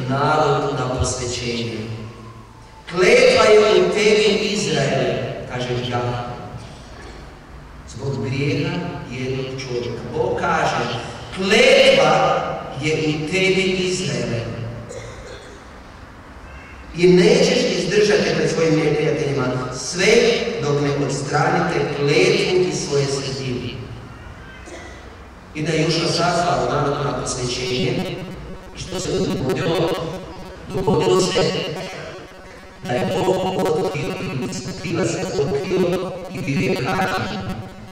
narod na posvećenju. Kletva je u tebi, Izrael, kaže Jahve, zbog grijeha jednog čovjeka. Bog kaže, kletva je u tebi, Izrael. I nećeš izdržati pred svojim neprijateljima sve dok ne odstranite kletvu iz svoje sredine. I da je Jošua sazvao narod na posvećenje. I što se dogodilo? Dogodilo se da je Bog otkrio krivac i bio je kažnjen.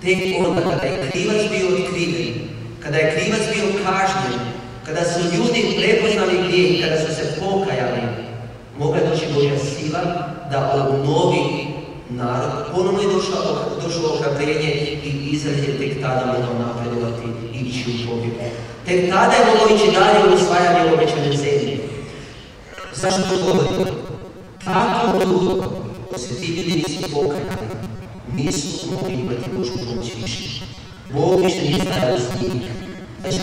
Tek onda kada je krivac bio otkriven, kada je krivac bio kažnjen, kada su ljudi prepoznali grijeh, kada su se pokajali, mogla je doći Božja sila da obnovi narod. Ponovno je došlo ohrabrenje i Izrael je tek tada mogao napredovati i ići u pobjedu. Tek tada je mogao ići dalje u osvajanje obećane zemlje. Zašto to govorim? Tako dugo se ti ljudi nisi pokajali, nisu mogli imati Božju pomoć više. Bog više nije stajao s njim. Znači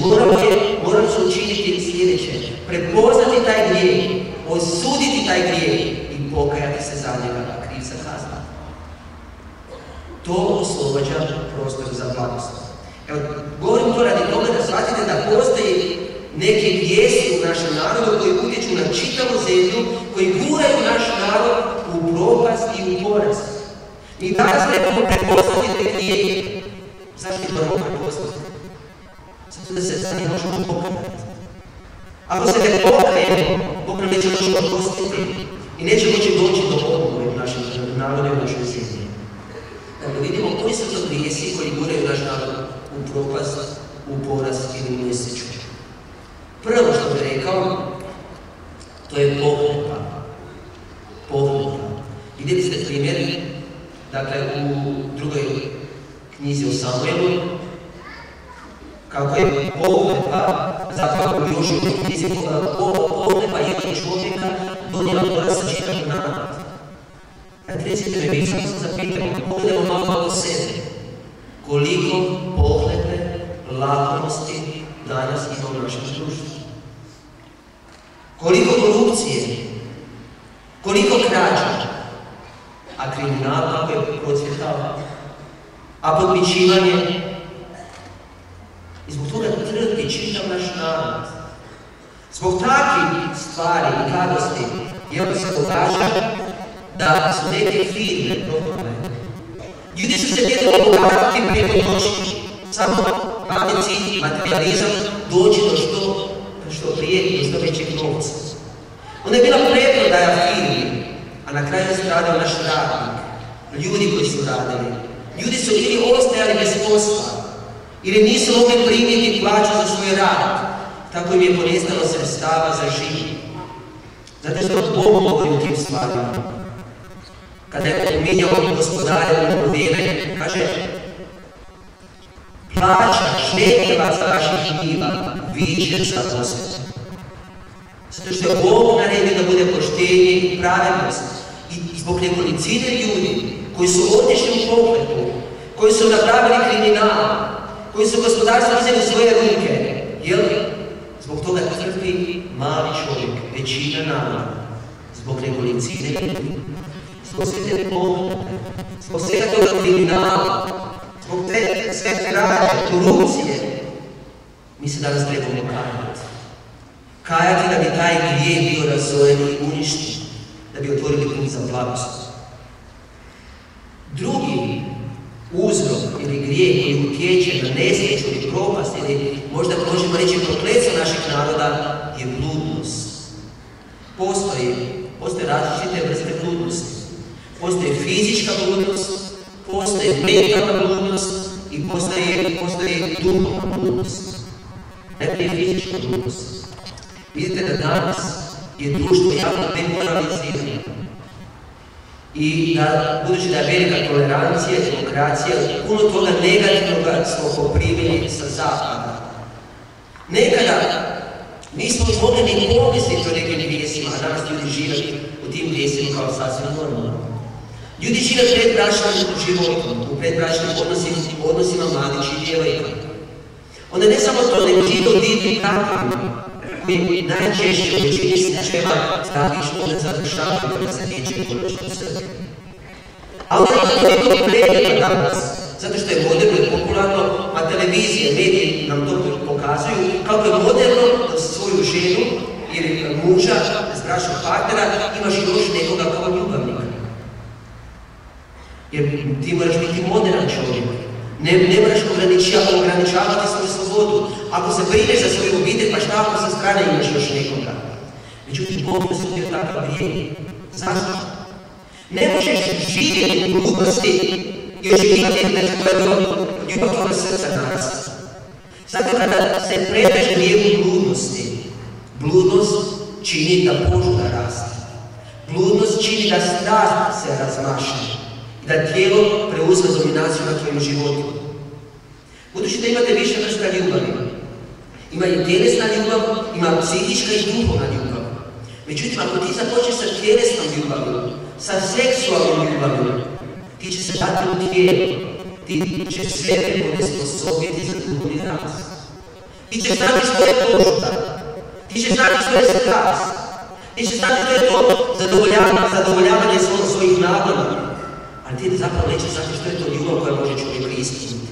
morali su učiniti sljedeće: prepoznati taj grijeh, osuditi taj grijeh i pokajati se za njega, a krivca kazniti. To oslobađa prostor za blagoslov. Evo, govorim to radi toga da shvatite da postoji neke vijesti u našem narodu koji utječu na čitavu zemlju, koji guraju naš narod u propast i u poraz. Mi danas trebamo prepoznati te grijehe. Zašto je moramo prepoznati? Zato da se sami možemo pokajati. Ako se ne pokajemo, Bog nam neće moći oprostiti i neće moći doći do obnove u našem narodu i u našoj zemlji. Dakle, vidimo koji su to grijesi koji guraju naš narod u propast, u poraz ili u nesreću. Prvo što bih rekao, to je pohlepa. Pohlepa. Vidjeli ste primjer, dakle, u drugoj knjizi o Samuelu, kako je pohlepa, zapravo još u knjizi pohlepa jednog čovjeka donijela poraz sa čitavim narodom. Recite mi, mi smo se zapitali, pogledamo malo do sebe. Koliko pohlepe, lakosti danas ima u našem društvu? Koliko korupcije, koliko krađa, a kriminal kako je procvjetao, a podmićivanje. I zbog toga trpi čitav naš narod. Zbog takvih stvari i gadosti, jer se događa da su neke firme propale. Ljudi su se htjeli obogatiti preko noći, samo pameti i materializam doći do što prije, do što većeg novca. Onda je bila preprodaja firmi, a na kraju je stradao naš radnik, ljudi koji su radili. Ljudi su ili ostajali bez posla, ili nisu mogli primiti plaću za svoj rad, tako im je ponestalo sredstava za život. Zato što Bog govori u tim stvarima. Kada je pominjao gospodarja u vrijeme, kaže: plaća žetva za vaših njiva viče sa posvetom. Zato što je Bog naredio da bude poštenje i pravednost. I zbog nekolicine ljudi koji su otišli u pohlepu, koji su napravili kriminal, koji su gospodarstvo uzeli u svoje ruke, jel? Zbog toga trpi mali čovjek, većina naroda, zbog nekolicine ljudi. Zbog sve te pohlepe, zbog svega toga kriminala, zbog te sve krađe, korupcije, mi se danas trebamo kajati. Kajati da bi taj grijeh bio razoren i uništen, da bi otvorili put za blagoslov. Drugi uzrok ili grijeh koji utječe na nesreću ili propast ili možda možemo reći prokletstvo našeg naroda je bludnost. Postoje različite vrste bludnosti. Postoje fizička bludnost, postoje mentalna bludnost i postoje duhovna bludnost. Najprije fizička bludnost. Vidite da danas je društvo jako demoralizirano. I da, budući da je velika tolerancija, demokracija, puno toga negativnoga smo poprimili sa zapada. Nekada nismo mogli ni pomisliti o nekim grijesima, a danas ljudi žive u tim grijesima kao sasvim normalno. Ljudi žive predbračnim životom, u predbračnim odnosima mladića i djevojka. Onda ne samo to, nego žive u divnim brakovima. koji najčešće u većini slučajeva tragično ne završavaju da se tiče konačnog srca. Ali to je predmet danas, zato što je moderno i popularno, a televizije, mediji nam to pokazuju, kako je moderno da svoju ženu ili muža, bračnog partnera, imaš još nekoga kao ljubavnika. Jer ti moraš biti moderan čovjek. Ne moraš ograničavati svoju slobodu. Ako se brineš za svoju obitelj, pa šta ako sa strane imaš još nekoga? Međutim, Bog ne sudio takav grijeh. Zašto? Ne možeš živjeti u gluposti i oživjeti ljubav tvojeg srca danas. Zato kada se predaš grijehu bludnosti, bludnost čini da požuda raste. Bludnost čini da strast se razmaše. Da tijelo preuzme dominaciju na tvojom životu. Budući da imate više vrsta ljubavi. Ima i tjelesna ljubav, ima psihička i duhovna ljubav. Međutim, ako ti započeš sa tjelesnom ljubavljom, sa seksualnom ljubavljom, ti će se dati u tijelu. Ti ćeš sebe onesposobiti za duhovni rast. Ti ćeš znati što je požuda. Ti ćeš znati što je strast. Ti ćeš znati što je to zadovoljavanje svojih nagoda. Ali ti zapravo nećeš znati što je to ljubav koja može čovjeka ispuniti.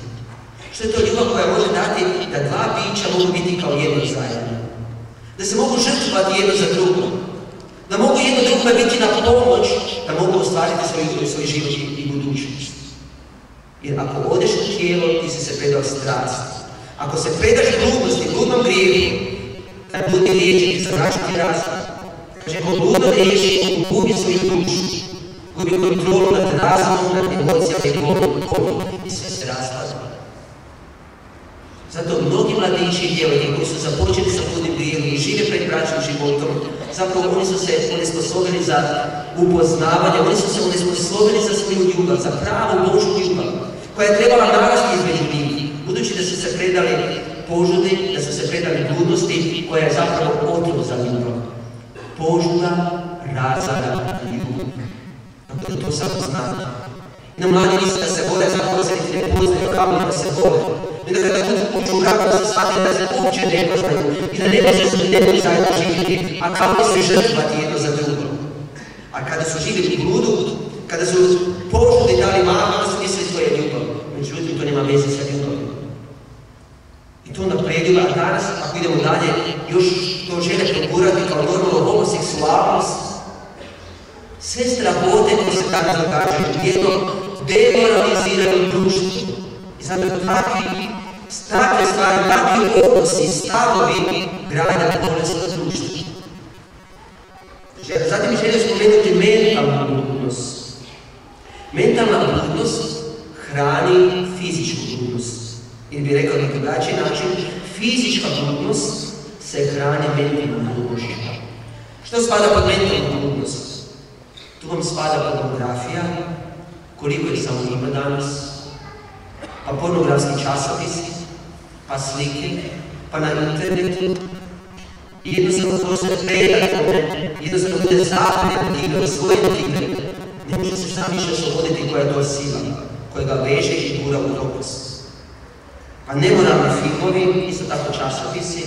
Što je to ljubav koja može dati da dva bića mogu biti kao jedno zajedno. Da se mogu žrtvovati jedno za drugo. Da mogu jedno drugome biti na pomoć, da mogu ostvariti svoj život i budućnost. Jer ako odeš u tijelo, ti si se predao strasti. Ako se predaš bludnosti, bludnom grijehu, kad bludni riječi ti zavraćati razlog. Kaže, ko bludno riječi, gubi svoju dušu. Gubi kontrolu nad razumom, nad emocijama i volom i sve se raspada. Zato mnogi mladići i djevojke koji su započeli sa bludnim grijehom i žive pred bračnim životom, zapravo oni su se onesposobili za upoznavanje, oni su se onesposobili za svoju ljubav, za pravu Božju ljubav, koja je trebala narasti između njih, budući da su se predali požudi, da su se predali bludnosti, koja je zapravo otrov za ljubav. Požuda razara ljubav. To samo znate. I na mladi misle da se vole zaposliti, ne poznaju kako da se vole. I da kada uču kako se shvati da se uopće ne poznaju i da ne može zajedno živjeti, a kako se žrtvati jedno za drugo. A kada su živjeli bludu, kada su požudi dali malo, da su mislili to je ljubav. Međutim, to nema veze sa ljubavim. I to napredio, a danas, ako idemo dalje, još to žele progurati kao normalno homoseksualnost. Sve strahote koje se danas događaju u jednom demoraliziranom društvu. I zato takve stvari, takvi odnosi, stavovi grada bolesnog društva. Zatim mi želim spomenuti mentalnu bludnost. Mentalna bludnost hrani fizičku bludnost. Ili bi rekao na drugačiji način, fizička bludnost se hrani mentalnom bludnošću. Što spada pod mentalnu bludnost? Tu vam spada pornografija, koliko ih samo ima danas, pa pornografski časopisi, pa slike, pa na internetu. I jednostavno to se preda tome, jednostavno bude zapred igra, svoje igre. Ne može se sam više osloboditi koja je to sila, koja ga veže i gura u propast. Pa nemoralni filmovi, isto tako časopisi,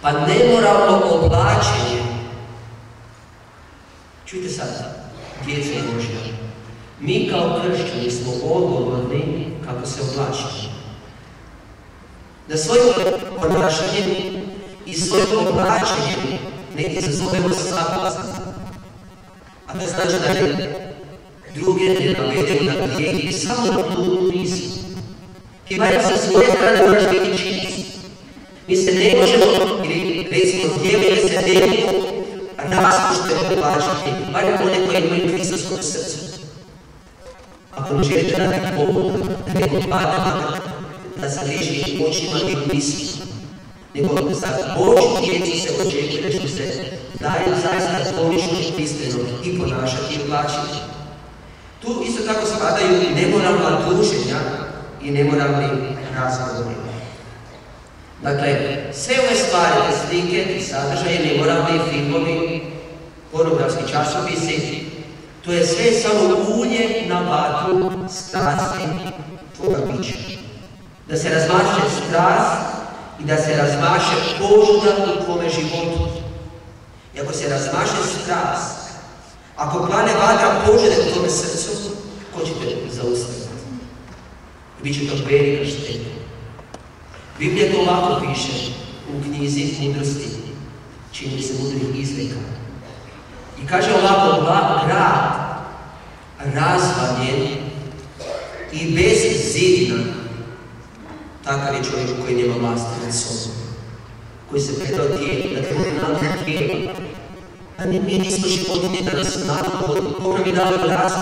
pa nemoralno oblačenje. Čujte sad, djeco Božja, mi kao kršćani smo odgovorni kako se oblačimo. Da svojim ponašanjem i svojim oblačenjem ne izazovemo slabost. A to znači da druge ne navedemo na grijeh i samo na bludnu misli. I barem sa svoje strane moraš biti čist. Mi se ne možemo, ili recimo djevojke se ne mogu raspušteno oblačiti, barem one koje imaju Hristos u srcu. Ako ne želite da ne pomogu, da ne odpada, da se liži očima i misli, nego za Božju djecu se očekuje nešto se daju zaista pomišljeno i iskreno i ponašati i oblačiti. Tu isto tako spadaju nemoralna druženja i nemoralni razgovori. Dakle, sve ove stvari, slike i sadržaje, nemoralni filmovi, pornografski časopisi, to je sve samo ulje na vatru strasti tvoga bića. Da se razmaže strast i da se razmaše požuda u tvome životu. I ako se razmaše strast, ako plane vatra požude u tvome srcu, ko će te zaustaviti? I bit će to velika šteta. Biblija to ovako piše u knjizi Mudrosti, čini se mudrih izreka. I kaže ovako, grad razvaljen i bez zidina, takav je čovjek koji nema vlasti nad sobom, koji se predao tijelu, da te nadu tijelu. A mi nismo životinje da nas nadu, Bog nam je dao glas,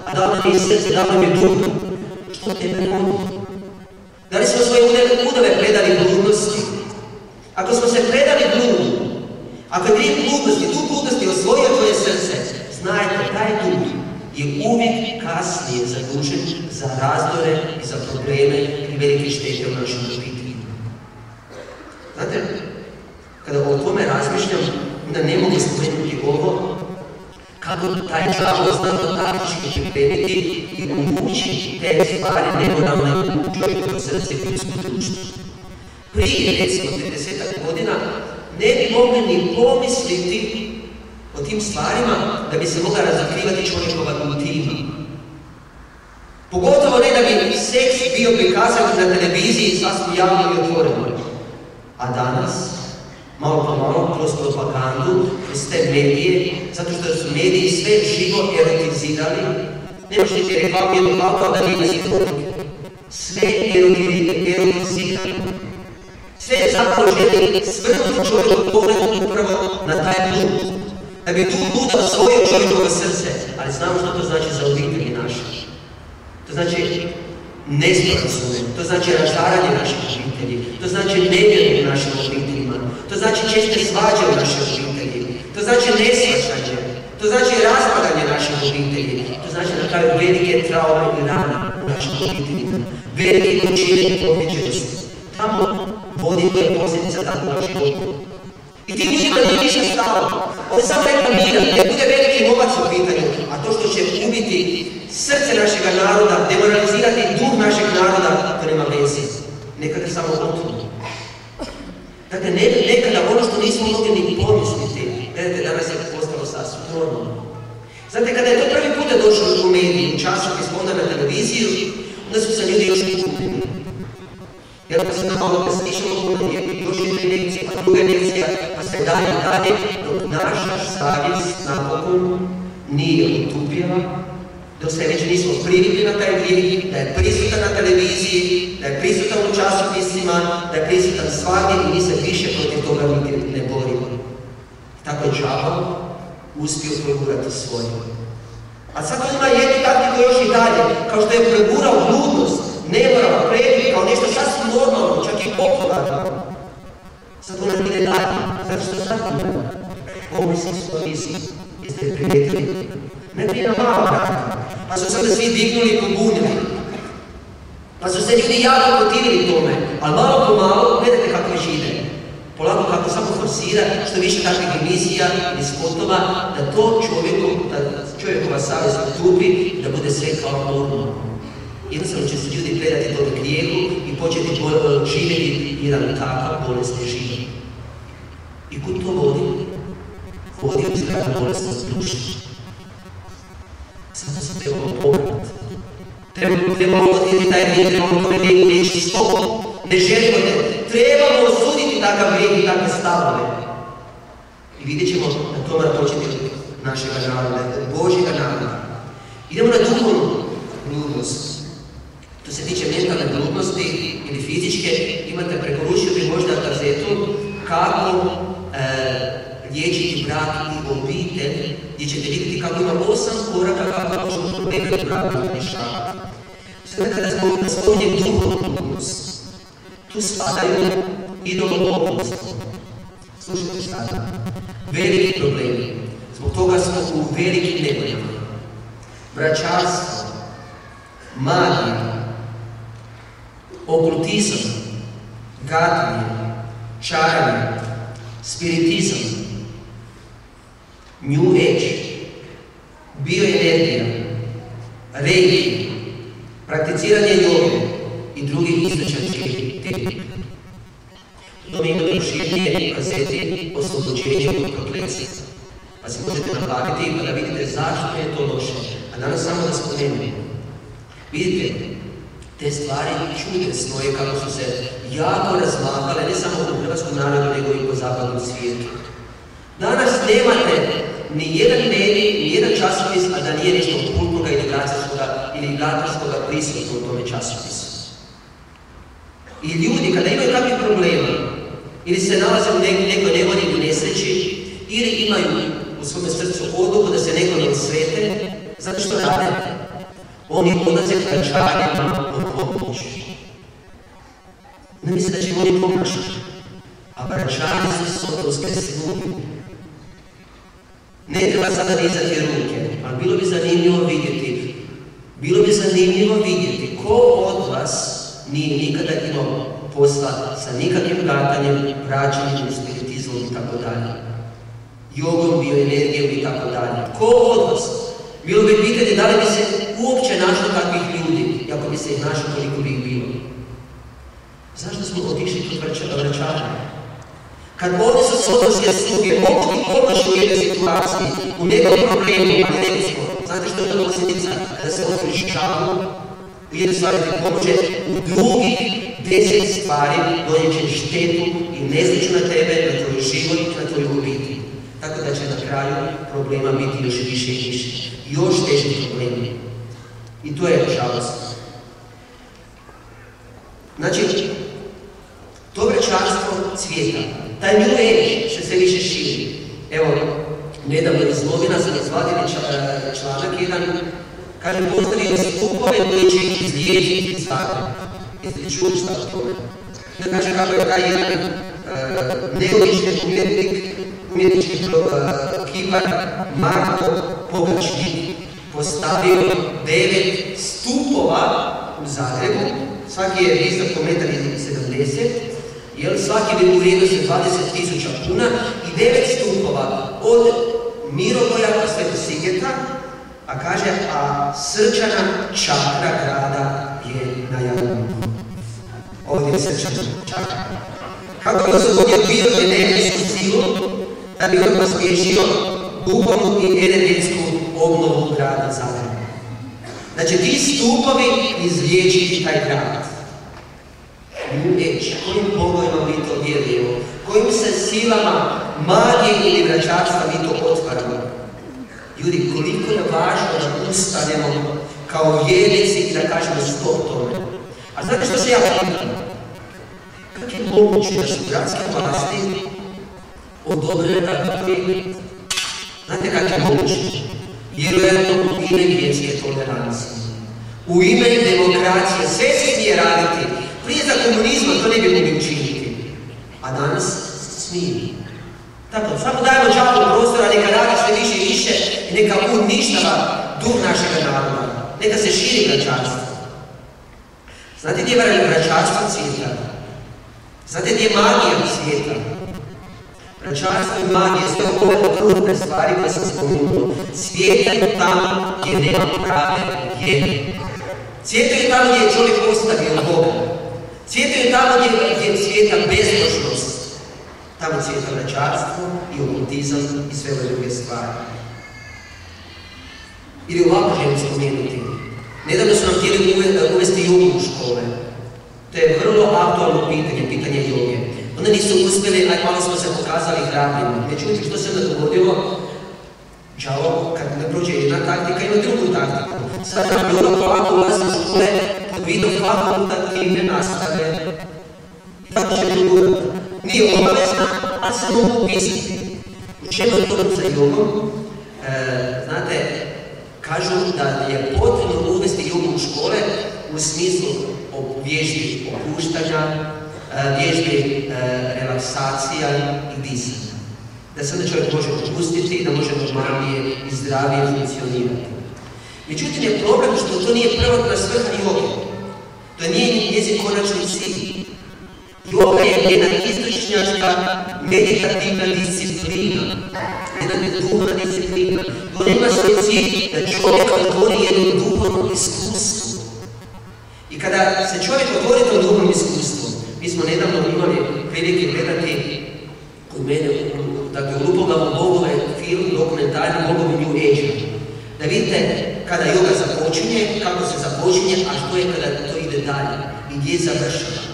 a dao nam je srce, dao nam je dušu. Što tebe mogu? Da li smo svoje udove predali bludnosti? Ako smo se predali bludu, ako je grijeh bludnosti, tu bludnosti osvojio tvoje srce, znajte, taj blud je uvijek kasnije zadužen za razdore i za probleme i velike štete u našim obiteljima. Znate, kada o tome razmišljam, onda ne mogu spomenuti ovo, kako taj đavo znao taktički pripremiti i omogući te stvari nemoralne u čovjekovo srce i ljudsko društvo. Prije, recimo, 30 godina, ne bi mogli ni pomisliti o tim stvarima da bi se mogla razokrivati čovjekova intima. Pogotovo ne da bi seks bio prikazan na televiziji sasvim javno i otvoreno. A danas, malo po malo, kroz propagandu, kroz te medije, zato što su mediji sve živo erotizirali, nemaš niti reklamu jednog auta da nije zidovnik. Sve erotizirali. Sve je zapravo želi svrnuti čovjeku pogledom upravo na taj blud. Da bi tu blud osvojio čovjekovo srce, ali znamo što to znači za obitelji naše. To znači nesporazume, to znači razaranje naših obitelji, to znači nevjeru u našim obiteljima, to znači česte svađe u našoj obitelji, to znači nesvađanje, to znači raspadanje naših obitelji, to znači na kraju velike traume i rane u našim obiteljima, velike počinjenje povećenosti. Tamo vodi to je posljedica tako na životu. I ti ljudima nije ništa stalo. On samo reklamira, ne bude veliki novac u pitanju, a to što će ubiti srce našega naroda, demoralizirati duh našeg naroda, to nema veze. Nekada samo otvorno. Dakle, nekada ono što nismo mogli ni pomisliti, gledajte, danas je postalo sasvim normalno. Znate, kada je to prvi puta došlo u mediji, u časopis, onda na televiziju, onda su se ljudi još kupili. Jer pa se malo preslišalo, još jedne lekcije, pa druge lekcije, pa se dalje, dok naša savjest napokon nije utupila, dok se već nismo privikli na taj grijeh, da je prisutan na televiziji, da je prisutan u časopisima, da je prisutan svagdje i mi se više protiv toga ne borimo. Tako je đavo uspio pregurati svoje. A sad ima jednu taktiku još i dalje, kao što je pregurao bludnost, nemoral, previd, kao nešto sasvim normalno, čak i popularno. Sad ona ide dalje, zato što sad nema. Ovo si misli, jeste prijetili. Ne prije na malo vrata, pa su se svi dignuli i pobunili. Pa su se ljudi jako protivili tome, ali malo po malo, gledajte kako je žive. Polako kako samo forsira, što više takvih emisija ili spotova, da to čovjekova savjest utupi, da bude sve kao normalno. Jednostavno će se ljudi predati tome grijehu i početi živjeti jedan takav bolesni život. I kud to vodi? Vodi u zgrada bolestnost duše. Samo se trebamo pogledati. Trebamo odjeti taj grijeh, trebamo tome neći stopom, ne želimo ne. Trebamo osuditi takav grijeh i takve stavove. I vidjet ćemo da to mora početi našega naroda, Božjega naroda. Idemo na duhovnu bludnost. To se tiče mentalne bludnosti ili fizičke, imate preporučio bi možda kazetu kako liječiti brak i obitelj, gdje ćete vidjeti kako ima 8 koraka kako možemo promijeniti brak i rješavati. Sada kada spominjem duhovnu bludnost, tu spadaju idolopoklonost. Slušajte sada, veliki problemi. Zbog toga smo u velikim nevoljama. Vraćarstvo, magija, okultizam, gadanje, čaranje, spiritizam, New Age, bioenergija, reiki, prakticiranje joge i drugih istočanskih tehnika. meni u kazeti oslobođenje od prokletstva. Pa se možete naplatiti pa da vidite zašto je to loše. A danas samo da spomenem. Vidite, te stvari čudesno je kako su se jako razmahale, ne samo u hrvatskom narodu, nego i po zapadnom svijetu. Danas nemate ni jedan medij, ni jedan časopis, a da nije nešto kultnoga ili gatorskoga prisutno u tome časopisu. I ljudi, kada imaju kakvih problema, ili se nalaze u nekoj nevolji ili nesreći, ili imaju u svome srcu odluku da se nekome osvete, zato što rade. Oni odlaze k vračarima u pomoć. Ne misle da će oni pomoći, a vračari su sotovske sluge. Ne treba sada dizati ruke, ali bilo bi zanimljivo vidjeti ko od vas nije nikada imao posla sa nikakvim gatanjem, vraćanjem, spiritizmom i tako dalje. Jogom, bioenergijom i tako dalje. Ko od vas? Bilo bi pitanje da li bi se uopće našlo takvih ljudi, ako bi se ih našlo koliko bi ih bilo. Zašto smo otišli kod vračara? Kad ovdje su sotovske sluge, ovdje pomoći u jednoj situaciji, u nekom problemu, a ne smo. Znate što je to posljedica? Da se otvoriš šalu, u jednoj stvari ti pomoće, u drugih 10 stvari donijet će štetu i nesreću na tebe, na tvoj život i na tvoju obitelj. Tako da će na kraju problema biti još više i više. Još teži problemi. I to je žalost. Znači, to vračarstvo cvijeta. Taj New Age se sve više širi. Evo, nedavno iz novina sam izvadili članak jedan, kaže, postavili skupove koji će izliječiti stvari. Jeste li čuli šta o tome? Kaže kako je taj jedan neobični umjetnički kipar Marko Pogačnik postavio 9 stupova u Zagrebu. Svaki je visok po 1,70 m, jer svaki bi u vrijednosti 20.000 kuna i 9 stupova od Mirogoja do Svetog Sigeta, a kaže, a srčana čakra grada je na Jadranu. Ovdje je srčana čakra. Kako bi se ovdje bio energetsku silu, da bi on pospješio duhovnu i energetsku obnovu grada Zagreba. Znači, ti stupovi izliječiti taj grad. New Age, kojim bogovima mi to vjerujemo, kojim se silama magije ili vračarstva mi to otvaramo. Ljudi, koliko je važno da ustanemo kao vjernici i da kažemo stop tome. A znate što se ja pitam? Kako je moguće da su gradske vlasti odobrile da vjerni? Znate kako je moguće? Vjerujemo u ime vjerske tolerancije. U ime demokracije sve se smije raditi. Prije za komunizma to ne bi mogli učiniti. A danas smije. Tako, samo dajemo džapu prostora, neka radi sve više i više i neka uništava duh našega naroda. Neka se širi vračarstvo. Znate gdje je vračarstvo cvijeta? Znate gdje je magija svijeta? Vračarstvo i magija su ove okrutne stvari koje sam spomenuo. Cvjetaju tamo gdje nema prave vjere. Cvjetaju tamo gdje je čovjek ostavio Boga. Cvjetaju tamo gdje cvjeta bezbožnost. Tamo cvjeta vračarstvo i okultizam i sve ove druge stvari. Ili ovako želim spomenuti. Nedavno su nam htjeli uvesti jogu u škole. To je vrlo aktualno pitanje joge. Onda nisu uspjeli, a malo smo se pokazali hrabrijima. Međutim, što se onda dogodilo? Đavo, kad ne prođe jedna taktika, ima drugu taktiku. Sad nam bilo polako ulazi u škole, pod vidom fakultativne nastave. Tako će drugo. Nije obavezna, a se mogu pisati. U čemu je to za jogom? Znate, kažu da je potrebno uvesti jogu u škole u smislu vježbi opuštanja, vježbi relaksacija i disanja. Da se onda čovjek može opustiti, da može normalnije i zdravije funkcionirati. Međutim je problem što to nije prvotna svrha joge. To nije njezin konačni cilj. Joga je jedna istočnjačka meditativna disciplina, jedna duhovna disciplina. To nema svoj cilj da čovjek otvori jedno duhovno iskustvo. I kada se čovjek otvori to duhovno iskustvo, mi smo nedavno imali prilike gledati kod mene, dakle, ulupogamo bogove, film, dokumentarni bogovi New Age. Da vidite kada yoga započinje, kako se započinje, a što je kada to ide dalje i gdje završava.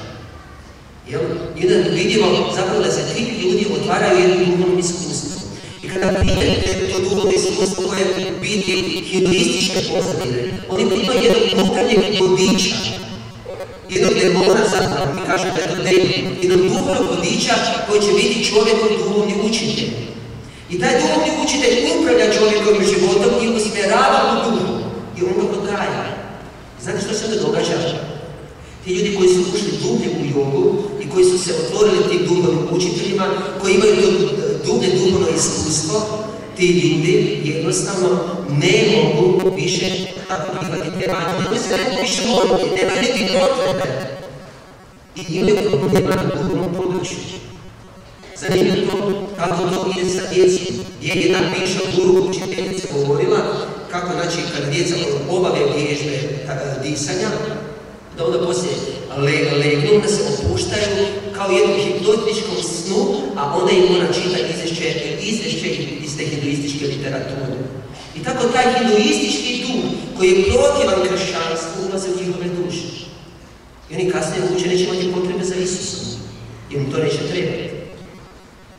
I onda vidimo zapravo da se tri ljudi otvaraju jednom duhovnom iskustvu. I kada vidite to duhovno iskustvo koje biti hinduističke pozadine, oni primaju jednog unutarnjeg vodiča, jednog demona zapravo, mi kažemo da je to demon, jednog duhovnog vodiča koji će biti čovjekov duhovni učitelj. I taj duhovni učitelj upravlja čovjekovim životom i usmjerava u duhu. I on ga odgaja. Znate što se onda događa? Ti ljudi koji su ušli dublje u jogu i koji su se otvorili tim duhovnim učiteljima, koji imaju dublje duhovno iskustvo, ti ljudi jednostavno ne mogu više tako prihvatiti te manje. Oni se ne mogu više moliti, ne mogu biti potrebe. I imaju problema na duhovnom području. Zanimljivo kako to ide sa djecom. Je jedna bivša guru učiteljica govorila kako, znači, kad djeca obave vježbe disanja, da onda poslije legnu, da se opuštaju kao jednom hipnotičkom snu, a onda im ona čita izvješće iz te hinduističke literature. I tako taj hinduistički duh koji je protivan kršćanstvu ulaze u njihove duše. I oni kasnije uče neće imati potrebe za Isusom, jer im to neće trebati.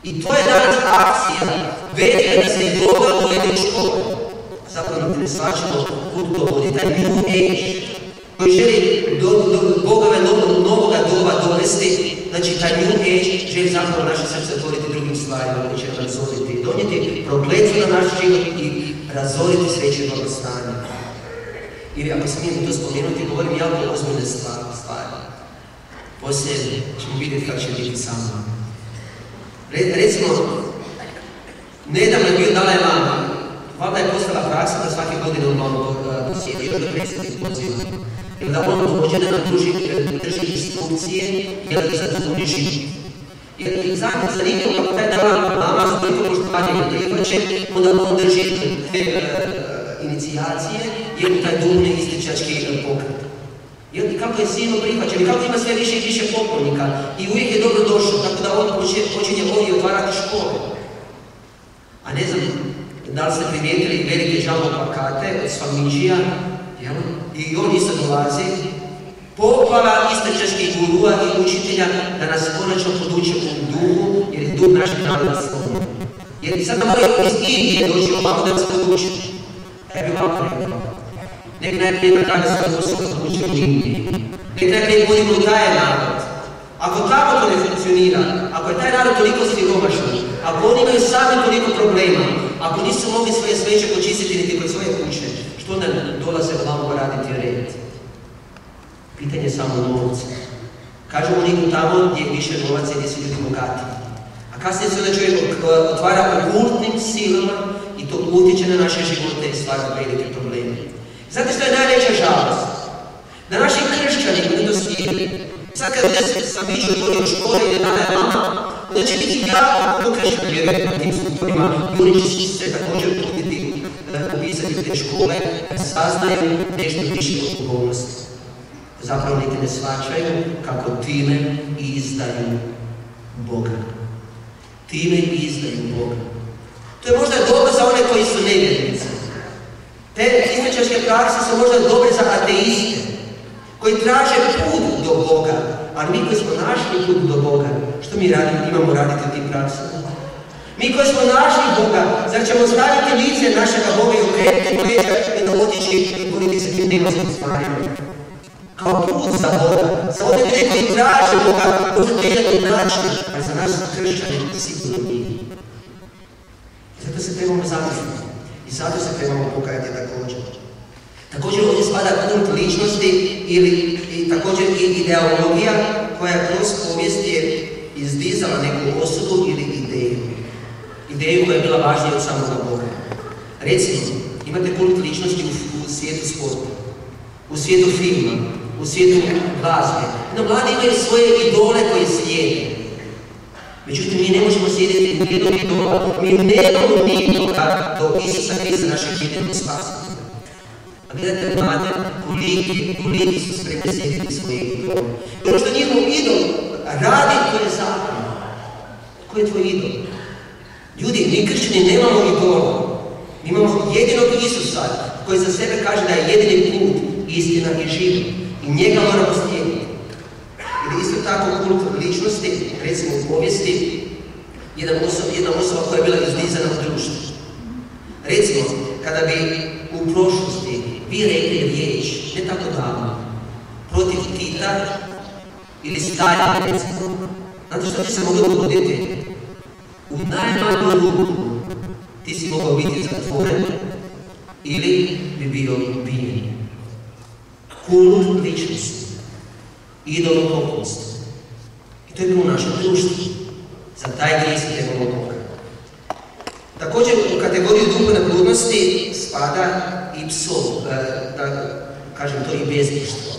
I to je danas akcija velika da se yoga uvede u školu. Zapravo ne svačamo kud to vodi, taj New Age koji želi bogove novoga doba dovesti, znači taj New Age želi zapravo naše srce otvoriti drugim stvarima koji će razoriti, donijeti prokletstvo na naš život i razoriti sreće blagostanje. Ili ako smijem to spomenuti, govorim jako ozbiljne stvari. Poslije ćemo vidjeti kako će biti sa mnom. Recimo, nedavno je bio Dalaj Lama. Valjda je postala praksa da svake godine on malo posjeti do predsjednici poziva. Jer da on dođe da nam drži instrukcije i da se razumije život. Jer zanimljivo kako taj Dalaj Lama s toliko poštovanja ne prihvaće, onda on drži inicijacije jer u taj duhovni ističački pokret. I kako je silno prihvaćen i kako ima sve više i više poklonnika i uvijek je dobro došao, tako da on počinje ovdje otvarati škole. A ne znam, da li ste primijetili velike žalbo plakate od Swamidžija, i on isto dolazi, poplava istočaških gurua i učitelja da nas konačno poduče u duhu, jer je duh našeg naroda slobodno. Jer i sad da moraju iz Indije doći ovako da nas poduče. Ja bih ovako rekao. Nek najprije kada se poduče u Indiji. Nek najprije budimo u taj narod. Ako tamo to ne funkcionira, ako je taj narod toliko siromašan, ako oni imaju sami toliko problema, ako nisu mogli svoje sveće počistiti niti kod svoje kuće, što onda dolaze ovamo raditi red? Pitanje je samo novca. Kažemo niku tamo gdje je više novaca i gdje su ljudi bogati. A kasnije se onda čovjek otvara okultnim silama i to utječe na naše živote i stvara velike probleme. Znate što je najveća žalost? Da naši kršćani ne dosvijeli. Sad kad sam vidio u škole i da je mama, da će biti jako kršćani vjerujem na tim strukturima i oni će se također truditi upisati u te škole, saznaju nešto više od duhovnosti. Zapravo niti ne shvaćaju kako time izdaju Boga. Time izdaju Boga. To je možda dobro za one koji su nevjernici. Te istočaške prakse su možda dobre za ateiste, koji traže put do Boga, ali mi koji smo našli put do Boga, što mi imamo raditi u tim praksama? Mi koji smo našli Boga, zar ćemo staviti lice našega Boga i okrenuti leđa i da otići i boriti se tim nemoćnim stvarima? Kao put za Boga, za one ljudi koji traže Boga, možda teljati način, a za nas kršćani sigurno nije. Zato se trebamo zamisliti i zato se trebamo pokajati također. Također ovdje spada kult ličnosti ili također i ideologija koja kroz povijest je izdizala neku osobu ili ideju. Ideju koja je bila važnija od samoga Boga. Recimo, imate kult ličnosti u svijetu sporta, u svijetu filma, u svijetu glazbe. No, mladi imaju svoje idole koje slijede. Međutim, mi ne možemo slijediti nijednog idola, mi nemamo nikoga do Isusa Hrista našeg jedinog spasitelja. A gledajte mlade, koliki su spremni slijediti svoje idole. Jer što njihov idol radi, to je zakon. Ko je tvoj idol? Ljudi, mi kršćani nemamo idola. Mi imamo jedinog Isusa koji za sebe kaže da je jedini put, istina i život. I njega moramo slijediti. Ili isto tako kult ličnosti, recimo u povijesti, jedna osoba koja je bila izdizana u društvu. Recimo, kada bi u prošlosti vi rekli riječ, ne tako davno, protiv Tita ili Staljina, recimo, znate što će se moglo dogoditi? U najmanju ruku ti si mogao biti zatvoren ili bi bio ubijen. Kult ličnosti, idolopoklonstvo. I to je bilo u našem društvu. Za taj grijeh se trebamo Boga. Također u kategoriju duhovne bludnosti spada i psov, da kažem to i bezbožstvo.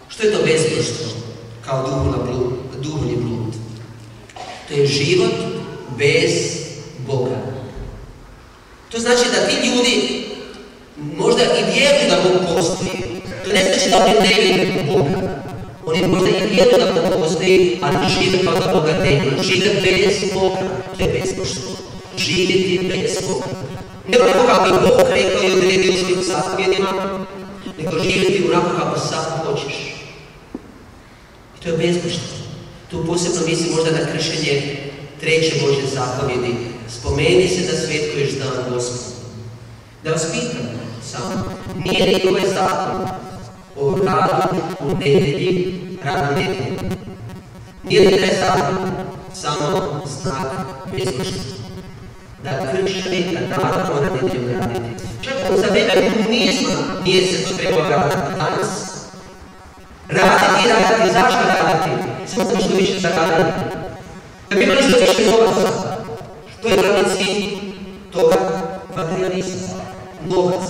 Što je to bezbožstvo kao duhovni blud? To je život bez Boga. To znači da ti ljudi možda i vjeruju da Bog postoji. To ne znači da oni ne vjeruju Boga. Oni možda i vjeruju da Bog postoji, ali žive kao da Boga nema. Žive bez Boga. To je bezbožstvo. Živjeti bez Boga. Ne onako kako je Bog rekao i odredio u svojim zapovjedima, nego živjeti onako kako sam hoćeš. I to je bezbožstvo. Tu posebno mislim možda na kršenje 3. Božje zapovjedi. Spomeni se da svetkuješ dan Gospodu. Da vas pitam samo, nije li ovaj zakon o radu u nedjelji, radu nedjelji? Nije li taj zakon samo znak bezbožnosti? Da kršćani da rada mora nedjeljom raditi. Čak za vrijeme komunizma nije se to trebalo raditi danas. Raditi, zašto raditi? Samo što više zaraditi. Da bi imali što više novaca. To je glavni cilj toga materializma. Novac.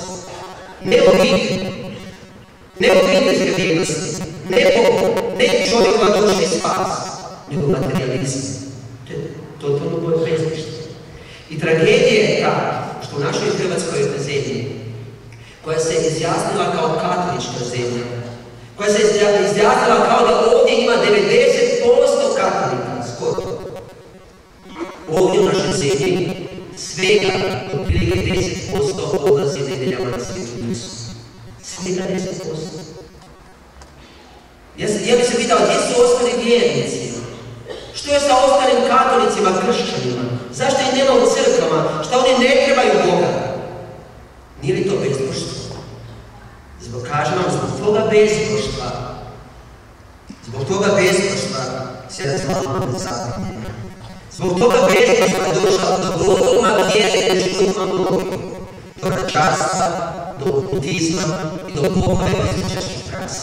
Ne obitelj. Ne obiteljske vrijednosti. Ne Bog. Ne čovjekova duša i spas. Nego materializam. To je totalno boje bezbožstvo. I tragedija je ta što u našoj Hrvatskoj zemlji, koja se izjasnila kao katolička zemlja, koja se izjasnila kao da ovdje ima 90% katolika, skoro. Ovdje u našoj zemlji svega otprilike 10% odlazi nedjeljama na Svetu misu. Svega 10%. Ja bih se pitao, gdje su ostali vjernici? Što je sa ostalim katolicima, kršćanima? Zašto ih nema u crkvama? Što oni ne trebaju Boga? Nije li to bezbožstvo? Kažem vam, zbog toga bezbožstva se razvijamo na zapadnje. Zbog toga bezbožstva došla do dogma vjere životnom logiku, do račarstva, do budizma i do pokojeva izličačnih praksi.